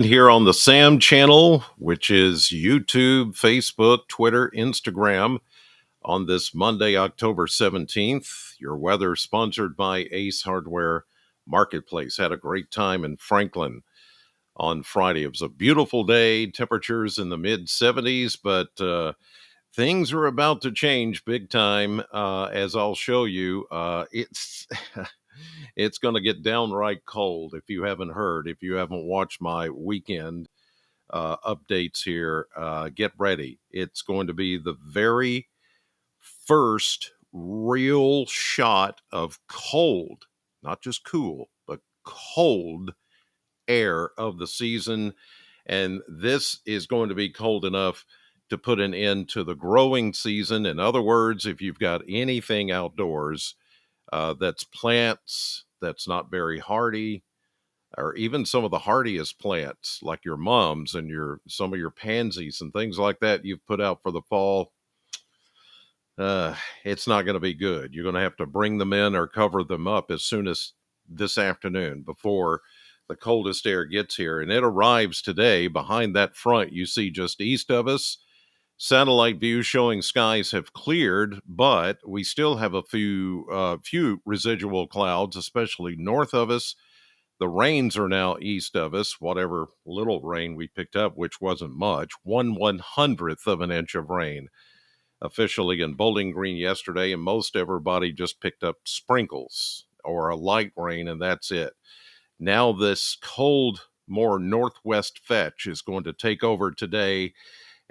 Here on the Sam channel, which is YouTube, Facebook, Twitter, Instagram, on this Monday, October 17th. Your weather sponsored by Ace Hardware Marketplace. Had a great time in Franklin on Friday. It was a beautiful day, temperatures in the mid 70s, but things are about to change big time, as I'll show you. It's it's going to get downright cold if you haven't heard, if you haven't watched my weekend updates here. Get ready. It's going to be the very first real shot of cold, not just cool, but cold air of the season. And this is going to be cold enough to put an end to the growing season. In other words, if you've got anything outdoors that's plants, that's not very hardy, or even some of the hardiest plants like your mums and your some of your pansies and things like that you've put out for the fall, uh, it's not going to be good. You're going to have to bring them in or cover them up as soon as this afternoon before the coldest air gets here. And it arrives today behind that front you see just east of us. Satellite view showing skies have cleared, but we still have a few residual clouds, especially north of us. The rains are now east of us, whatever little rain we picked up, which wasn't much, 1/100th of an inch of rain officially in Bowling Green yesterday, and most everybody just picked up sprinkles or a light rain, and that's it. Now this cold, more northwest fetch is going to take over today,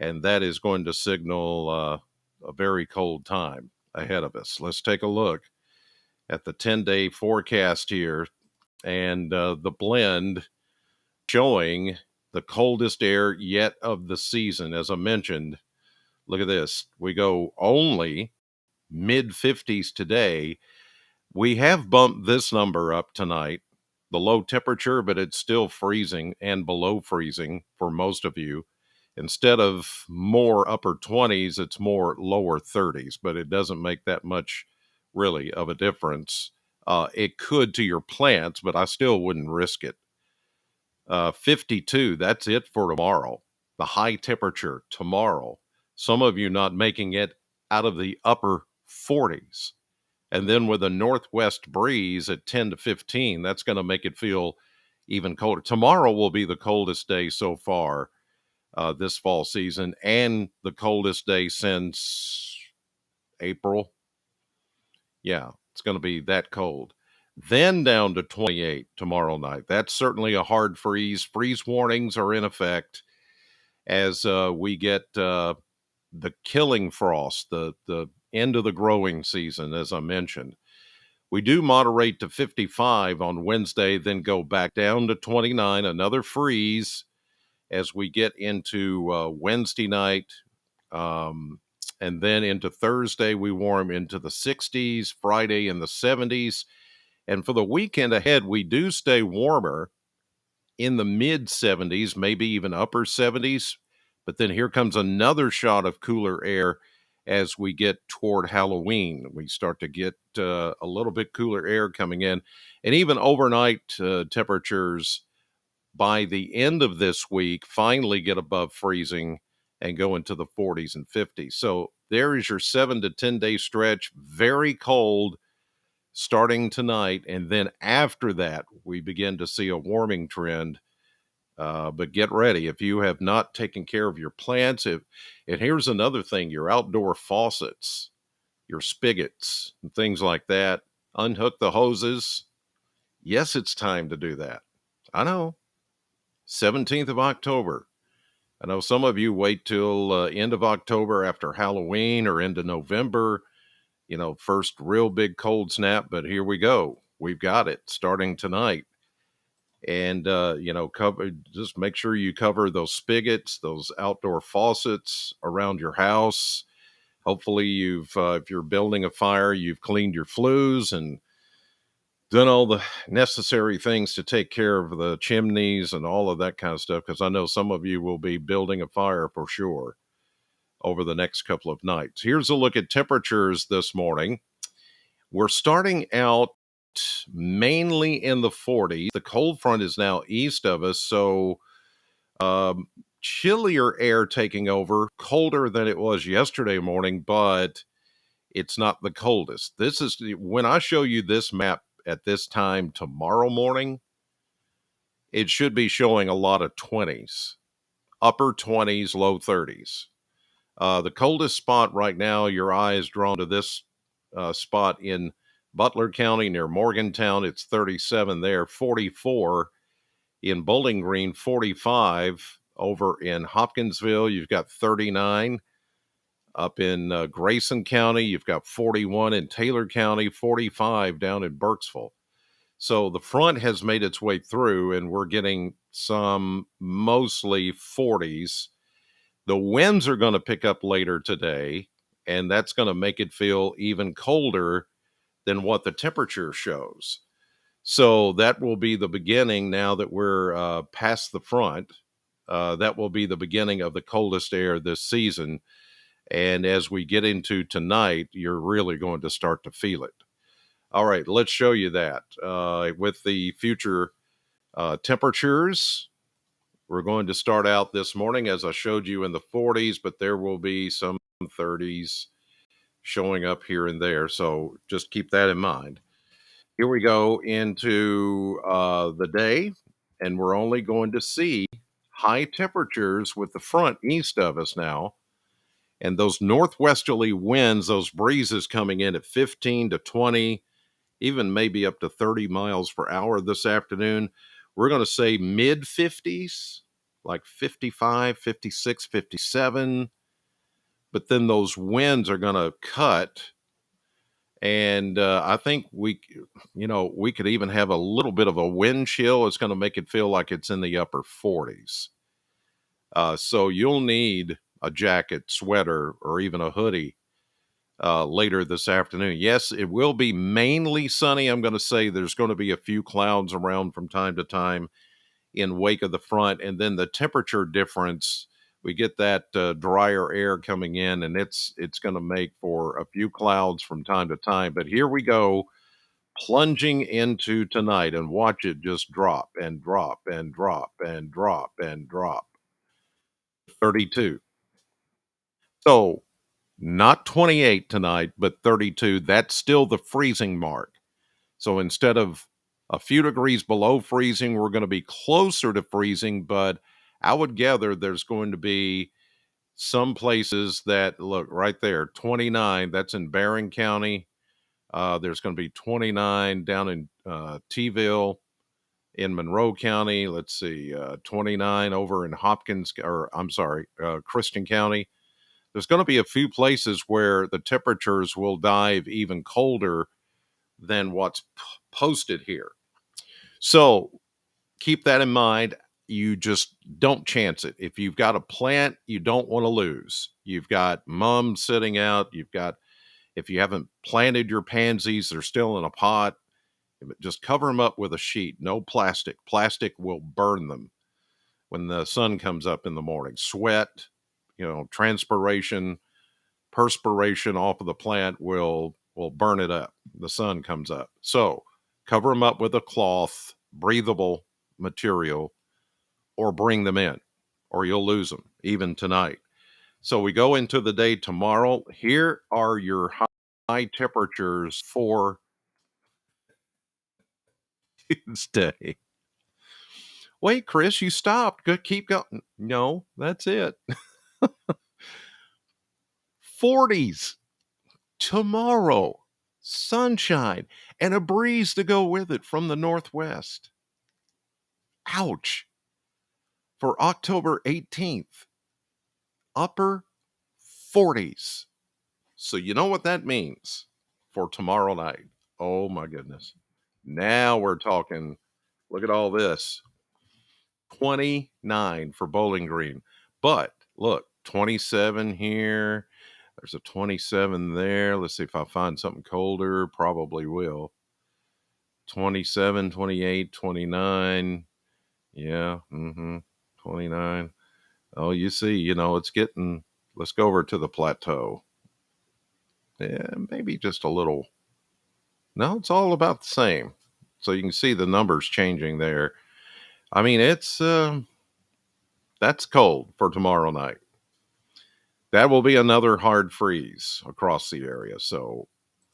and that is going to signal a very cold time ahead of us. Let's take a look at the 10-day forecast here, and the blend showing the coldest air yet of the season. As I mentioned, look at this. We go only mid 50s today. We have bumped this number up tonight, the low temperature, but it's still freezing and below freezing for most of you. Instead of more upper 20s, it's more lower 30s, but it doesn't make that much really of a difference. It could to your plants, but I still wouldn't risk it. 52, that's it for tomorrow. The high temperature tomorrow. Some of you not making it out of the upper 40s. And then with a northwest breeze at 10 to 15, that's going to make it feel even colder. Tomorrow will be the coldest day so far this fall season, and the coldest day since April. Yeah, it's going to be that cold. Then down to 28 tomorrow night. That's certainly a hard freeze. Freeze warnings are in effect as we get the killing frost, the end of the growing season, as I mentioned. We do moderate to 55 on Wednesday, then go back down to 29, another freeze as we get into Wednesday night. And then into Thursday, we warm into the 60s, Friday in the 70s. And for the weekend ahead, we do stay warmer in the mid 70s, maybe even upper 70s. But then here comes another shot of cooler air as we get toward Halloween. We start to get a little bit cooler air coming in. And even overnight temperatures by the end of this week finally get above freezing and go into the 40s and 50s. So there is your 7 to 10 day stretch, very cold starting tonight. And then after that, we begin to see a warming trend. But get ready if you have not taken care of your plants. And here's another thing, your outdoor faucets, your spigots, and things like that. Unhook the hoses. Yes, it's time to do that. I know. 17th of October. I know some of you wait till end of October after Halloween or into November, first real big cold snap, but here we go. We've got it starting tonight. And, just make sure you cover those spigots, those outdoor faucets around your house. Hopefully if you're building a fire, you've cleaned your flues and done all the necessary things to take care of the chimneys and all of that kind of stuff, because I know some of you will be building a fire for sure over the next couple of nights. Here's a look at temperatures this morning. We're starting out mainly in the 40s. The cold front is now east of us, so Um, chillier air taking over, colder than it was yesterday morning, but it's not the coldest. This is when I show you this map at this time tomorrow morning, it should be showing a lot of 20s, upper 20s, low 30s. The coldest spot right now, your eye is drawn to this spot in Butler County near Morgantown. It's 37 there, 44 in Bowling Green, 45 over in Hopkinsville. You've got 39 up in Grayson County. You've got 41 in Taylor County, 45 down in Burkesville. So the front has made its way through, and we're getting some mostly 40s. The winds are going to pick up later today, and that's going to make it feel even colder than what the temperature shows. So that will be the beginning now that we're past the front. That will be the beginning of the coldest air this season. And as we get into tonight, you're really going to start to feel it. All right, let's show you that with the future temperatures. We're going to start out this morning, as I showed you, in the 40s, but there will be some 30s showing up here and there. So just keep that in mind. Here we go into the day, and we're only going to see high temperatures with the front east of us now. And those northwesterly winds, those breezes coming in at 15 to 20, even maybe up to 30 miles per hour this afternoon. We're going to say mid 50s, like 55, 56, 57. But then those winds are going to cut. And I think we could even have a little bit of a wind chill. It's going to make it feel like it's in the upper 40s. So you'll need a jacket, sweater, or even a hoodie later this afternoon. Yes, it will be mainly sunny. I'm going to say there's going to be a few clouds around from time to time in wake of the front, and then the temperature difference. We get that drier air coming in, and it's going to make for a few clouds from time to time. But here we go, plunging into tonight, and watch it just drop and drop and drop and drop and drop. 32. So not 28 tonight, but 32. That's still the freezing mark. So instead of a few degrees below freezing, we're going to be closer to freezing. But I would gather there's going to be some places that look right there, 29. That's in Barron County. There's going to be 29 down in Tville in Monroe County. Let's see, 29 over in Christian County. There's going to be a few places where the temperatures will dive even colder than what's posted here. So keep that in mind. You just don't chance it. If you've got a plant you don't want to lose, you've got mums sitting out, if you haven't planted your pansies, they're still in a pot, just cover them up with a sheet. No plastic. Plastic will burn them when the sun comes up in the morning. Sweat, transpiration, perspiration off of the plant will burn it up. The sun comes up. So cover them up with a cloth, breathable material, or bring them in, or you'll lose them even tonight. So we go into the day tomorrow. Here are your high temperatures for Tuesday. Wait, Chris, you stopped. Good, keep going. No, that's it. 40s tomorrow, sunshine, and a breeze to go with it from the northwest. Ouch. For October 18th, upper 40s. So you know what that means for tomorrow night. Oh my goodness. Now we're talking, look at all this. 29 for Bowling Green. But look, 27 here. There's a 27 there. Let's see if I find something colder. Probably will. 27, 28, 29. Yeah. 29. Oh, you see, it's getting, let's go over to the plateau. Yeah, maybe just a little. No, it's all about the same. So you can see the numbers changing there. I mean, it's That's cold for tomorrow night. That will be another hard freeze across the area. So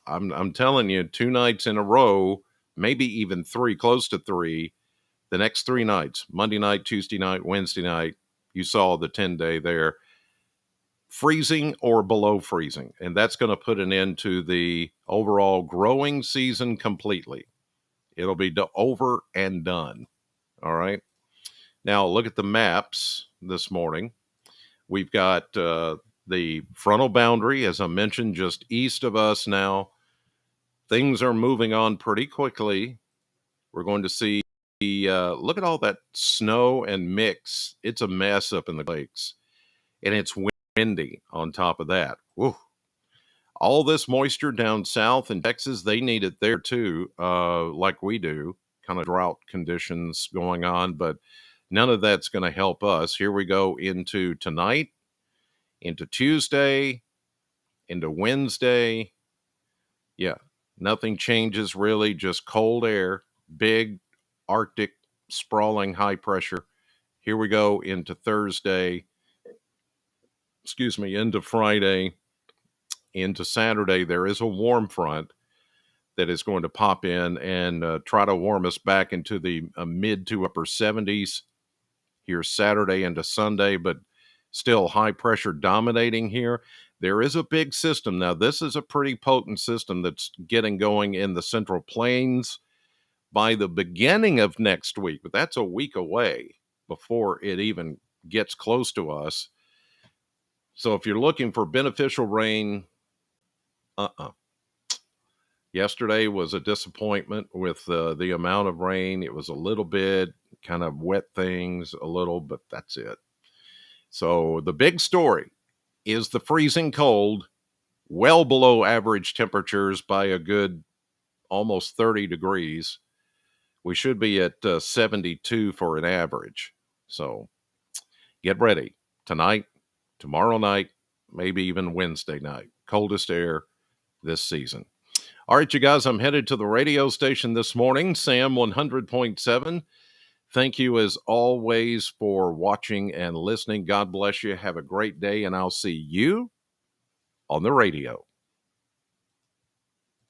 I'm telling you, 2 nights in a row, maybe even three, close to three, the next 3 nights, Monday night, Tuesday night, Wednesday night, you saw the 10-day there, freezing or below freezing. And that's going to put an end to the overall growing season completely. It'll be over and done. All right. Now, look at the maps this morning. We've got the frontal boundary, as I mentioned, just east of us now. Things are moving on pretty quickly. We're going to see, look at all that snow and mix. It's a mess up in the lakes, and it's windy on top of that. Woo. All this moisture down south in Texas, they need it there too, like we do, kind of drought conditions going on, but none of that's going to help us. Here we go into tonight, into Tuesday, into Wednesday. Yeah, nothing changes really, just cold air, big Arctic sprawling high pressure. Here we go into Thursday, excuse me, into Friday, into Saturday. There is a warm front that is going to pop in and try to warm us back into the mid to upper 70s here Saturday into Sunday, but still high pressure dominating here. There is a big system. Now, this is a pretty potent system that's getting going in the Central Plains by the beginning of next week, but that's a week away before it even gets close to us. So if you're looking for beneficial rain, yesterday was a disappointment with the amount of rain. It was a little bit, kind of wet things a little, but that's it. So the big story is the freezing cold, well below average temperatures by a good almost 30 degrees. We should be at 72 for an average. So get ready tonight, tomorrow night, maybe even Wednesday night. Coldest air this season. All right, you guys, I'm headed to the radio station this morning, Sam 100.7. Thank you as always for watching and listening. God bless you. Have a great day, and I'll see you on the radio.